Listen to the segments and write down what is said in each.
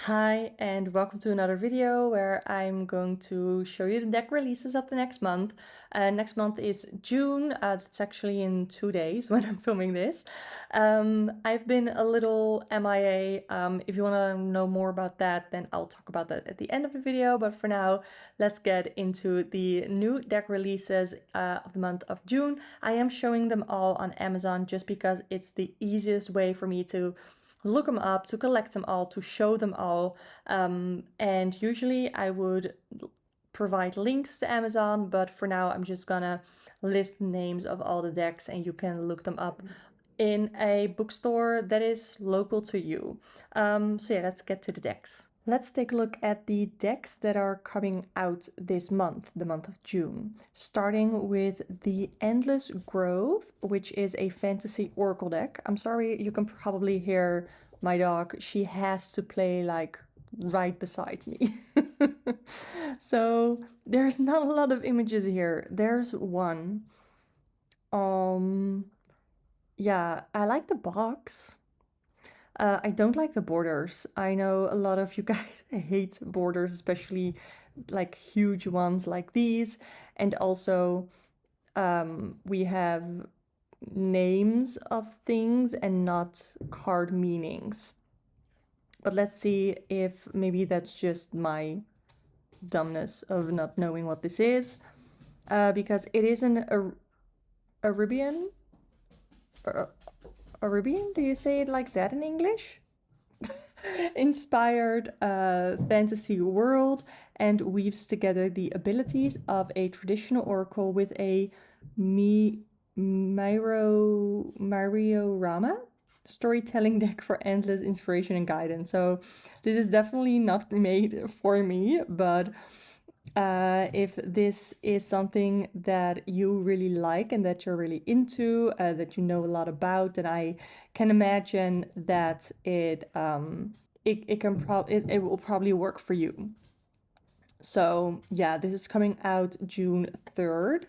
Hi, and welcome to another video where I'm going to show you the deck releases of the next month. Next month is June. It's actually in 2 days when I'm filming this. I've been a little MIA. If you want to know more about that, then I'll talk about that at the end of the video. But for now, let's get into the new deck releases of the month of June. I am showing them all on Amazon just because it's the easiest way for me to look them up, to collect them all, to show them all. And usually I would provide links to Amazon, but for now I'm just gonna list names of all the decks and you can look them up in a bookstore that is local to you. So yeah, let's get to the decks. Let's take a look at the decks that are coming out this month, the month of June. Starting with the Endless Grove, which is a fantasy oracle deck. I'm sorry, you can probably hear my dog. She has to play like right beside me. So there's not a lot of images here. There's one. Yeah, I like the box. I don't like the borders. I know a lot of you guys hate borders, especially like huge ones like these. And also, we have names of things and not card meanings. But let's see if maybe that's just my dumbness of not knowing what this is. Because it is an Arabian. Arabian? Do you say it like that in English? Inspired fantasy world and weaves together the abilities of a traditional oracle with a Mariorama storytelling deck for endless inspiration and guidance. So this is definitely not made for me, but if this is something that you really like and that you're really into, that you know a lot about, then I can imagine that it will probably work for you. So yeah, this is coming out June 3rd.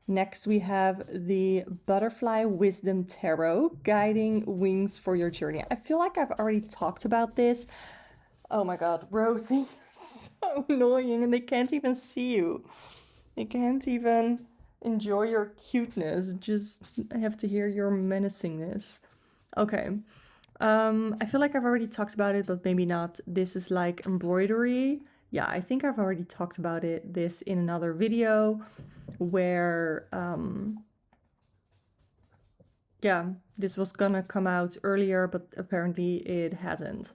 Next, we have the Butterfly Wisdom Tarot, Guiding Wings for Your Journey. I feel like I've already talked about this. Oh my god, Rosie, you're so annoying and they can't even see you. They can't even enjoy your cuteness, just have to hear your menacingness. Okay. I feel like I've already talked about it, but maybe not. This is like embroidery. Yeah, I think I've already talked about this in another video where, yeah, this was gonna come out earlier, but apparently it hasn't.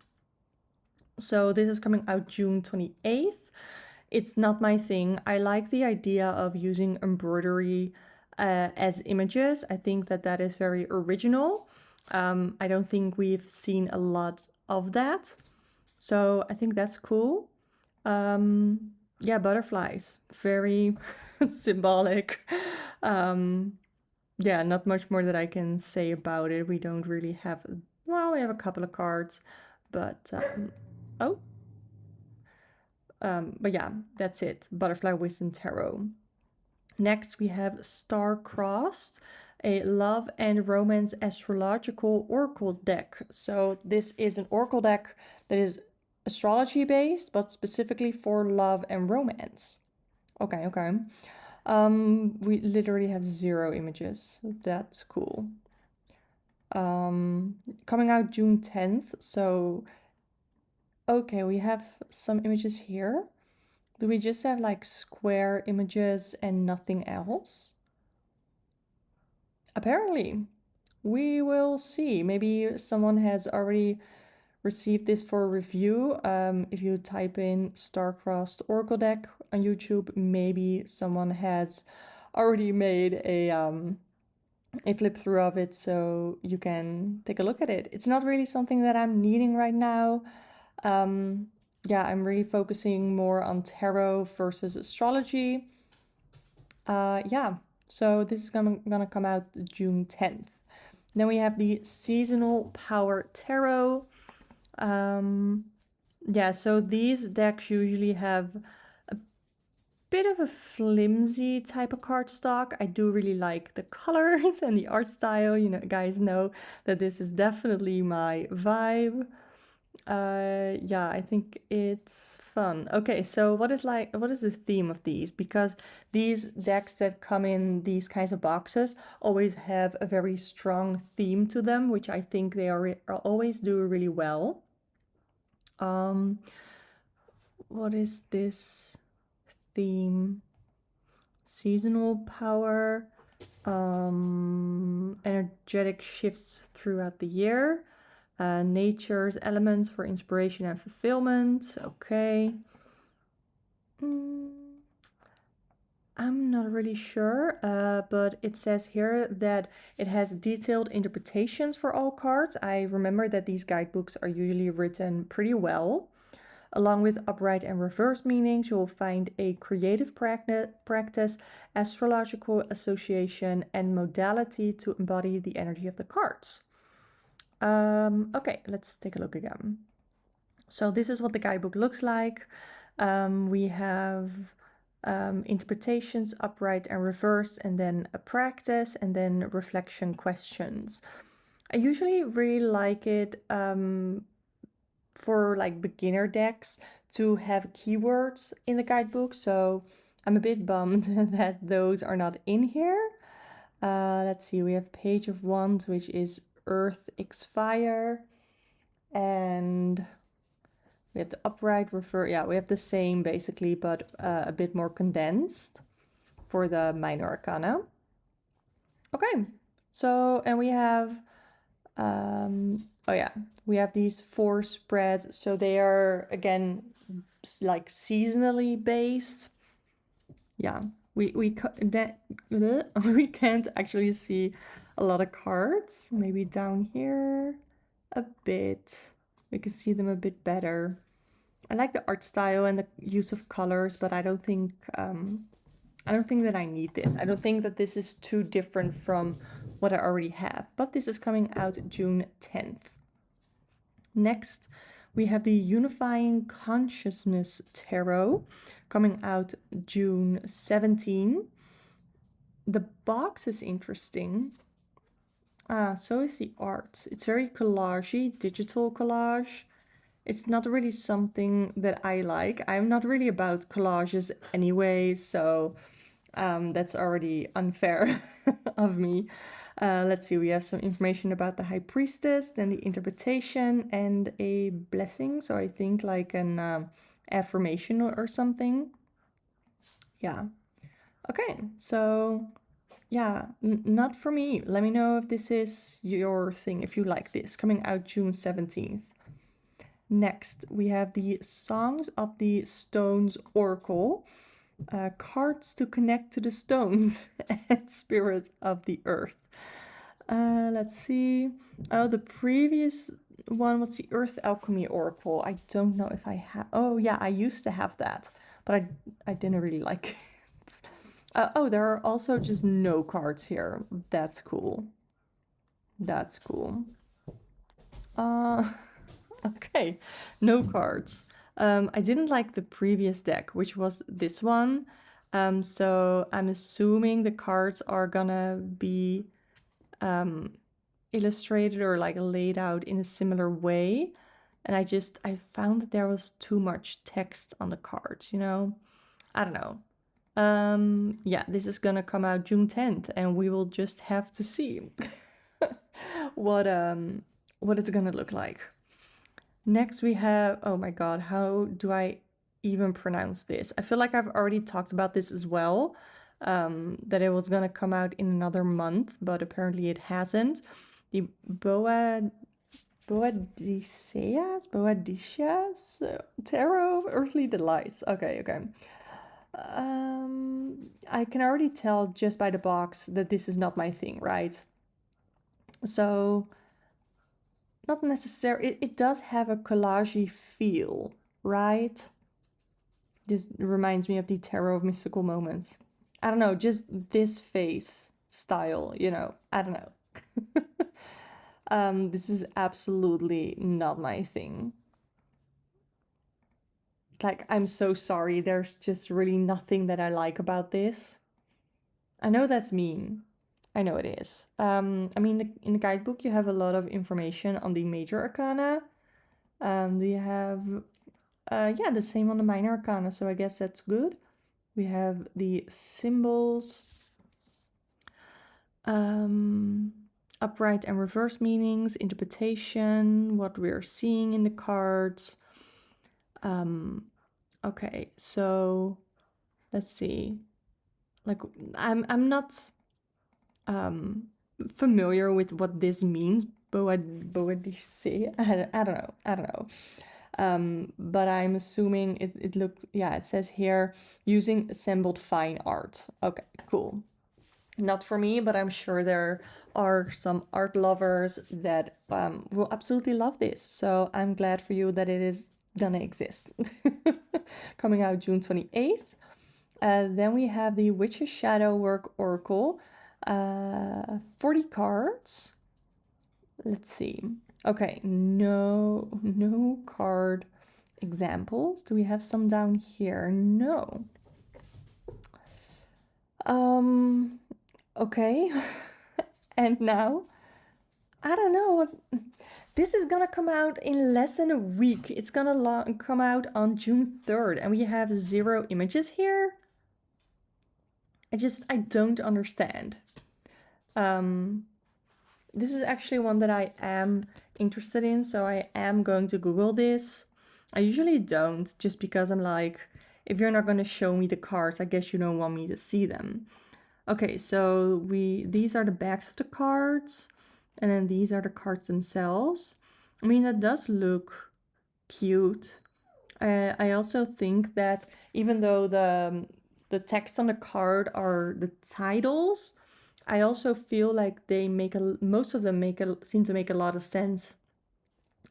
So this is coming out June 28th. It's not my thing. I like the idea of using embroidery as images. I think that is very original. I don't think we've seen a lot of that. So I think that's cool. Yeah, butterflies, very symbolic. Yeah, not much more that I can say about it. We don't really have, well, we have a couple of cards, but oh. But yeah, that's it. Butterfly Wisdom Tarot. Next, we have Star-Crossed, a love and romance astrological oracle deck. So this is an oracle deck that is astrology based, but specifically for love and romance. Okay. We literally have 0 images. That's cool. Coming out June 10th. So, okay, we have some images here. Do we just have like square images and nothing else? Apparently. We will see. Maybe someone has already received this for review. If you type in Star-Crossed Oracle deck on YouTube, maybe someone has already made a flip through of it, so you can take a look at it. It's not really something that I'm needing right now. Yeah, I'm really focusing more on tarot versus astrology. Yeah, so this is gonna come out June 10th. Then we have the Seasonal Power Tarot. Yeah, so these decks usually have a bit of a flimsy type of cardstock. I do really like the colors and the art style. You know, guys know that this is definitely my vibe. Yeah, I think it's fun. Okay, so what is the theme of these? Because these decks that come in these kinds of boxes always have a very strong theme to them, which I think they always do really well. What is this theme? Seasonal power, energetic shifts throughout the year. Nature's elements for inspiration and fulfillment. Okay. I'm not really sure, but it says here that it has detailed interpretations for all cards. I remember that these guidebooks are usually written pretty well. Along with upright and reverse meanings, you will find a creative practice, astrological association, and modality to embody the energy of the cards. Okay, let's take a look again. So this is what the guidebook looks like. We have interpretations, upright and reverse, and then a practice, and then reflection questions. I usually really like it for like beginner decks to have keywords in the guidebook, so I'm a bit bummed that those are not in here. Let's see, we have Page of Wands, which is Earth X Fire, and we have the upright reverse. Yeah, we have the same basically, but a bit more condensed for the minor arcana. Okay, so, and we have, oh yeah, we have these 4 spreads. So they are, again, like seasonally based. Yeah, we can't actually see a lot of cards. Maybe down here a bit. We can see them a bit better. I like the art style and the use of colors, but I don't think that I need this. I don't think that this is too different from what I already have, but this is coming out June 10th. Next, we have the Unifying Consciousness Tarot coming out June 17. The box is interesting. So is the art. It's very collagey, digital collage. It's not really something that I like. I'm not really about collages anyway, so that's already unfair of me. Let's see, we have some information about the High Priestess, then the interpretation, and a blessing. So I think like an affirmation or something. Yeah. Okay, so yeah, not for me. Let me know if this is your thing, if you like this. Coming out June 17th. Next, we have the Songs of the Stones Oracle. Cards to connect to the stones and spirit of the earth. Let's see. Oh, the previous one was the Earth Alchemy Oracle. I don't know if I have. Oh, yeah, I used to have that, but I didn't really like it. Oh, there are also just no cards here. That's cool. That's cool. Okay, no cards. I didn't like the previous deck, which was this one. So I'm assuming the cards are gonna be illustrated or like laid out in a similar way. And I found that there was too much text on the cards, you know? I don't know. Yeah, this is gonna come out June 10th, and we will just have to see what it's gonna look like. Next we have, oh my god, how do I even pronounce this? I feel like I've already talked about this as well, that it was gonna come out in another month, but apparently it hasn't. The Boadicea's Tarot of Earthly Delights. Okay. I can already tell just by the box that this is not my thing, right? So not necessarily. It does have a collagey feel, right? This reminds me of the Tarot of Mystical Moments. I don't know, just this face style, you know. I don't know. This is absolutely not my thing. Like, I'm so sorry. There's just really nothing that I like about this. I know that's mean. I know it is. I mean, in the guidebook, you have a lot of information on the major arcana. We have, yeah, the same on the minor arcana, so I guess that's good. We have the symbols, upright and reverse meanings, interpretation, what we're seeing in the cards. Okay, so let's see. Like, I'm not familiar with what this means. Boadicea. I don't know. I don't know. But I'm assuming it looked, yeah, it says here using assembled fine art. Okay, cool. Not for me, but I'm sure there are some art lovers that will absolutely love this. So I'm glad for you that it is gonna exist. Coming out June 28th. Then we have the Witch's Shadow Work Oracle. 40 cards. Let's see. Okay, no card examples. Do we have some down here? No. Okay. And now, I don't know. This is gonna come out in less than a week. It's gonna come out on June 3rd, and we have 0 images here. I don't understand. This is actually one that I am interested in, so I am going to Google this. I usually don't, just because I'm like, if you're not going to show me the cards, I guess you don't want me to see them. Okay, so these are the backs of the cards, and then these are the cards themselves. I mean, that does look cute. I also think that even though the text on the card are the titles, I also feel like they most of them seem to make a lot of sense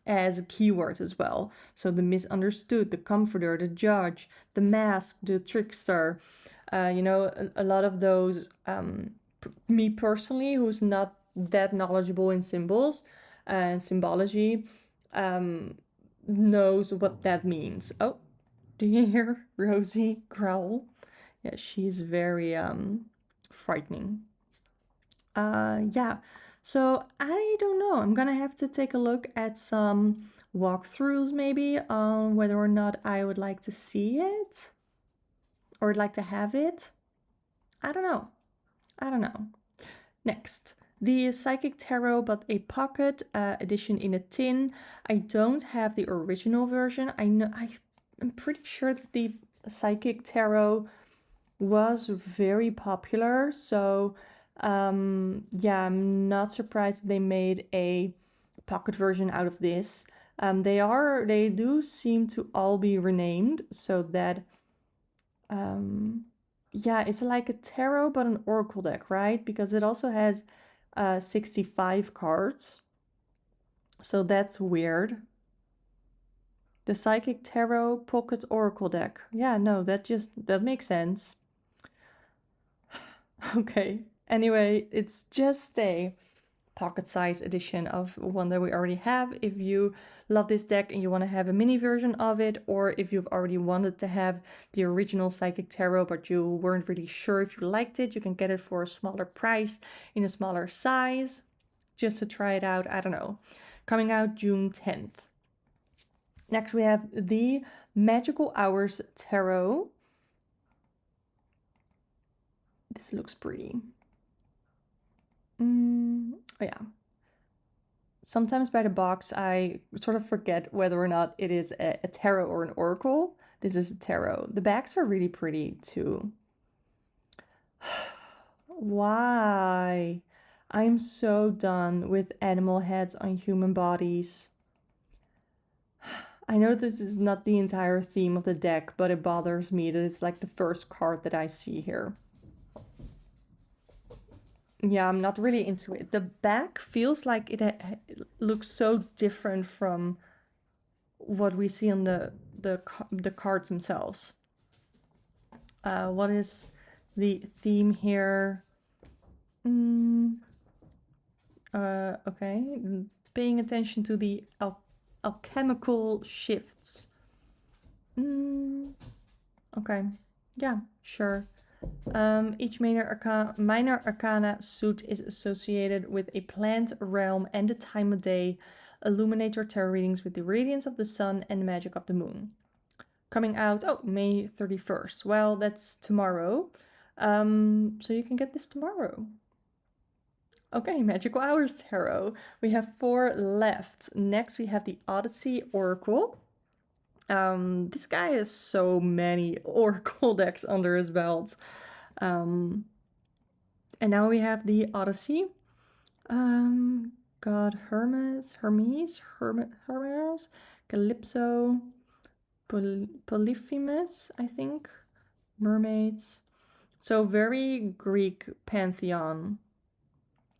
as keywords as well. So the misunderstood, the comforter, the judge, the mask, the trickster. You know, a lot of those, me personally, who's not that knowledgeable in symbols and symbology, knows what that means. Oh, do you hear Rosie growl? Yeah, she's very frightening. Yeah, so I don't know. I'm gonna have to take a look at some walkthroughs maybe on whether or not I would like to see it or would like to have it. I don't know. I don't know. Next, the Psychic Tarot, but a pocket edition in a tin. I don't have the original version. I'm pretty sure that the Psychic Tarot was very popular, so yeah, I'm not surprised they made a pocket version out of this. They do seem to all be renamed, so that yeah, it's like a tarot but an oracle deck, right? Because it also has 65 cards, so that's weird. The Psychic Tarot Pocket Oracle deck. Yeah, no, that makes sense. Okay, anyway, it's just a pocket-sized edition of one that we already have. If you love this deck and you want to have a mini version of it, or if you've already wanted to have the original Psychic Tarot but you weren't really sure if you liked it, you can get it for a smaller price in a smaller size just to try it out. I don't know. Coming out June 10th. Next we have the Magical Hours Tarot. This looks pretty. Oh yeah. Sometimes by the box, I sort of forget whether or not it is a tarot or an oracle. This is a tarot. The backs are really pretty too. Why? I'm so done with animal heads on human bodies. I know this is not the entire theme of the deck, but it bothers me that it's like the first card that I see here. Yeah, I'm not really into it. The back feels like it looks so different from what we see on the cards themselves. What is the theme here? Okay, paying attention to the alchemical shifts. Okay, yeah, sure. Each minor arcana suit is associated with a plant, realm, and the time of day. illuminate your tarot readings with the radiance of the sun and the magic of the moon. Coming out, oh, May 31st. Well, that's tomorrow. So you can get this tomorrow. Okay, Magical Hours Tarot. We have 4 left. Next, we have the Odyssey Oracle. This guy has so many Oracle decks under his belt. And now we have the Odyssey. God, Hermes, Calypso, Polyphemus, I think, mermaids. So very Greek pantheon.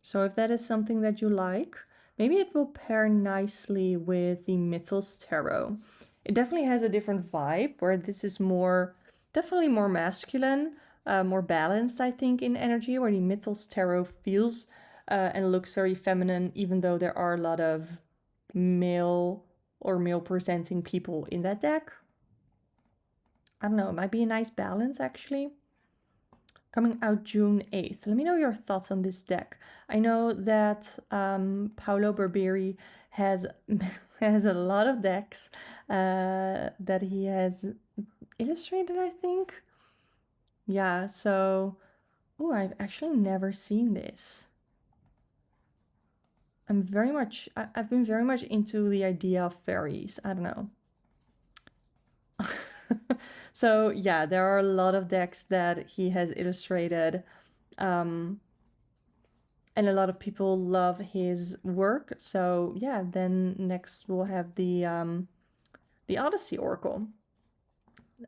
So if that is something that you like, maybe it will pair nicely with the Mythos Tarot. It definitely has a different vibe, where this is definitely more masculine, more balanced, I think, in energy, where the Mythos Tarot feels and looks very feminine, even though there are a lot of male or male presenting people in that deck. I don't know, it might be a nice balance, actually. Coming out June 8th. Let me know your thoughts on this deck. I know that Paolo Barbieri has a lot of decks that he has illustrated, I think. Yeah, so... Oh, I've actually never seen this. I've been very much into the idea of fairies. I don't know. So yeah, there are a lot of decks that he has illustrated. And a lot of people love his work. So yeah, then next we'll have the Odyssey Oracle.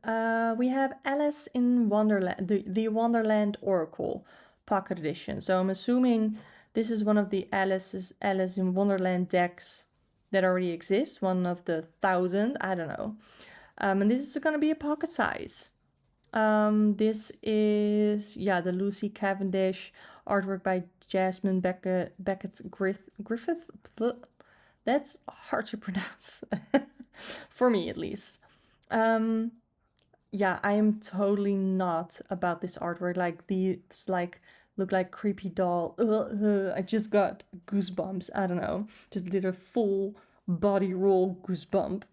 We have Alice in Wonderland, the Wonderland Oracle Pocket Edition. So I'm assuming this is one of the Alice in Wonderland decks that already exist, one of the 1,000, I don't know. And this is going to be a pocket size. This is, yeah, the Lucy Cavendish artwork by Jasmine Beckett Griffith. That's hard to pronounce, for me at least. Yeah, I am totally not about this artwork. Like these, look like creepy doll. I just got goosebumps. I don't know, just did a full body roll goosebump.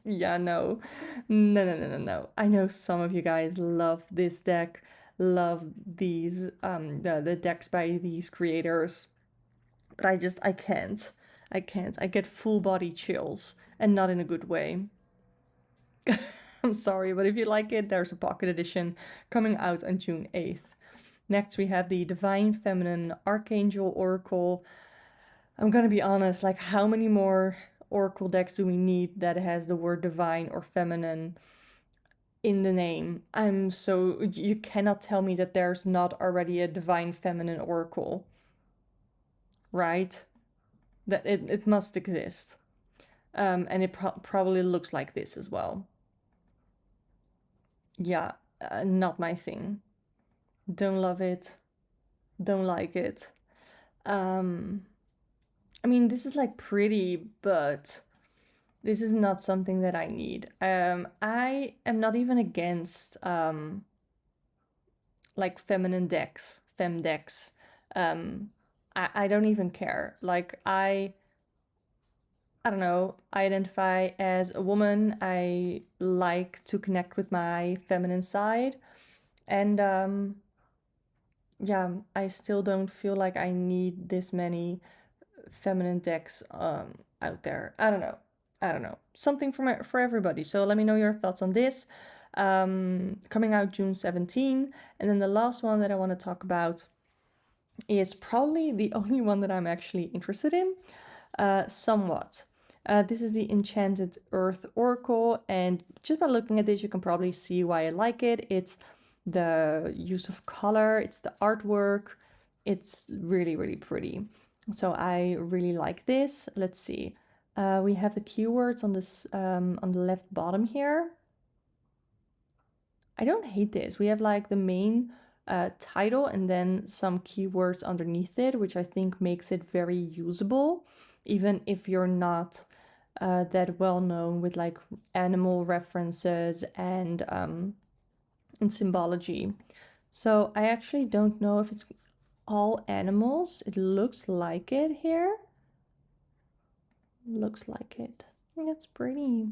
Yeah, no. I know some of you guys love this deck, love these the decks by these creators, but I can't. I get full body chills, and not in a good way. I'm sorry, but if you like it, there's a pocket edition coming out on June 8th. Next, we have the Divine Feminine Archangel Oracle. I'm gonna be honest, like, how many more Oracle decks do we need that has the word divine or feminine in the name? You cannot tell me that there's not already a Divine Feminine Oracle, right? That it must exist. And it probably looks like this as well. Yeah, not my thing. Don't love it. Don't like it. I mean, this is like pretty, but this is not something that I need. I am not even against like feminine decks, fem decks. I don't even care. Like I don't know, I identify as a woman. I like to connect with my feminine side. And yeah, I still don't feel like I need this many feminine decks out there. I don't know. Something for everybody. So let me know your thoughts on this. Coming out June 17. And then the last one that I want to talk about is probably the only one that I'm actually interested in, somewhat. This is the Enchanted Earth Oracle, and just by looking at this, you can probably see why I like it. It's the use of color, it's the artwork, it's really, really pretty. So I really like this. Let's see. We have the keywords on this on the left bottom here. I don't hate this. We have like the main title and then some keywords underneath it, which I think makes it very usable, even if you're not that well known with like animal references and symbology. So I actually don't know if it's all animals. It looks like it here. looks like it. That's pretty.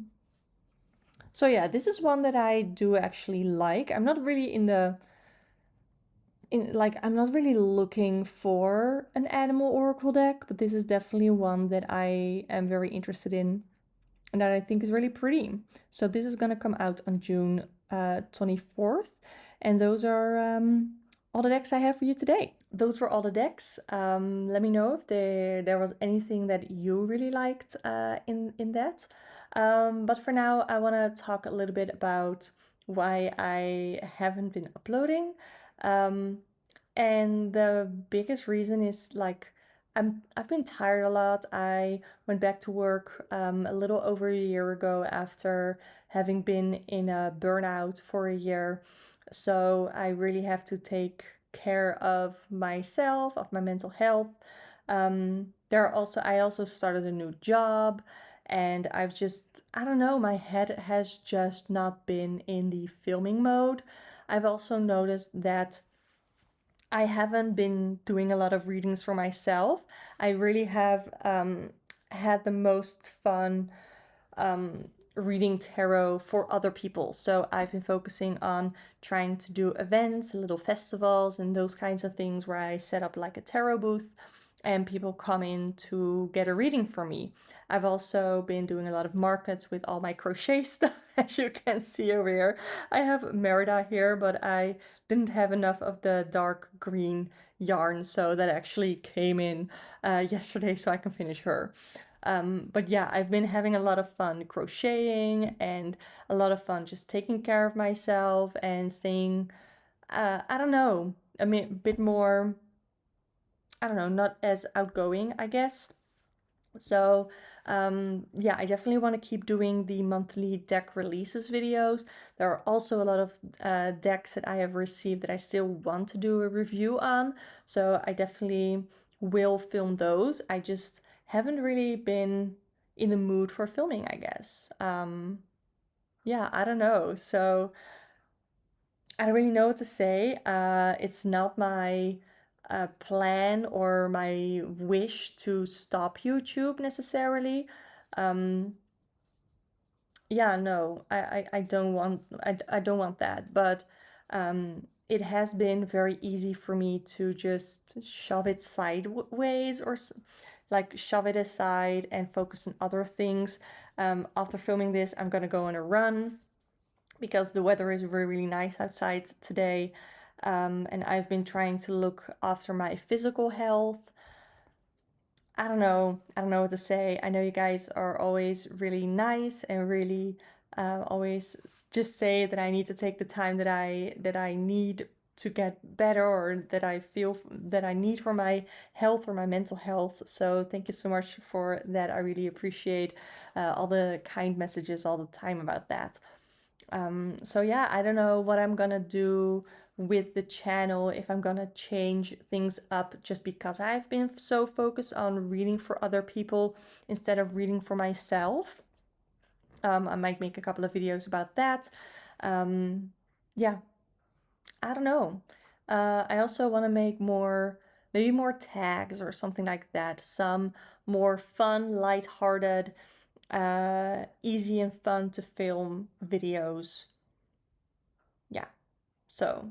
So yeah, this is one that I do actually like. I'm not really I'm not really looking for an animal oracle deck, but this is definitely one that I am very interested in and that I think is really pretty. So this is gonna come out on June 24th, and those are all the decks I have for you today. Those were all the decks. Let me know if there was anything that you really liked in that. But for now, I want to talk a little bit about why I haven't been uploading. Um, and the biggest reason is I've been tired a lot. I went back to work a little over a year ago after having been in a burnout for a year. So I really have to take care of myself, of my mental health. I also started a new job, and I don't know, my head has just not been in the filming mode. I've also noticed that I haven't been doing a lot of readings for myself. I really have had the most fun um, reading tarot for other people. So I've been focusing on trying to do events, little festivals, and those kinds of things where I set up like a tarot booth and people come in to get a reading from me. I've also been doing a lot of markets with all my crochet stuff, as you can see over here. I have Merida here, but I didn't have enough of the dark green yarn, so that actually came in yesterday so I can finish her. But yeah, I've been having a lot of fun crocheting and a lot of fun just taking care of myself and staying, I don't know, a bit more, I don't know, not as outgoing, I guess. So, yeah, I definitely want to keep doing the monthly deck releases videos. There are also a lot of decks that I have received that I still want to do a review on. So I definitely will film those. I just haven't really been in the mood for filming, I guess. Yeah, I don't know. So I don't really know what to say. It's not my plan or my wish to stop YouTube necessarily. Um, yeah, no, I don't want I don't want that. But it has been very easy for me to just shove it sideways or like shove it aside and focus on other things. After filming this, I'm gonna go on a run because the weather is really, really nice outside today. And I've been trying to look after my physical health. I don't know. I don't know what to say. I know you guys are always really nice and really always just say that I need to take the time that I need to get better or that I feel that I need for my health or my mental health. So thank you so much for that. I really appreciate all the kind messages all the time about that. So yeah, I don't know what I'm gonna do with the channel, if I'm gonna change things up just because I've been so focused on reading for other people instead of reading for myself. I might make a couple of videos about that. Yeah, I don't know. I also want to make maybe more tags or something like that. Some more fun, lighthearted, easy and fun to film videos. Yeah. So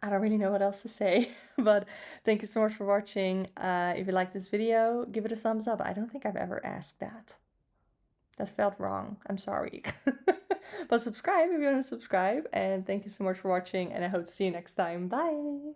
I don't really know what else to say, but thank you so much for watching. If you like this video, give it a thumbs up. I don't think I've ever asked that. That felt wrong. I'm sorry. But subscribe if you want to subscribe. And thank you so much for watching, and I hope to see you next time. Bye!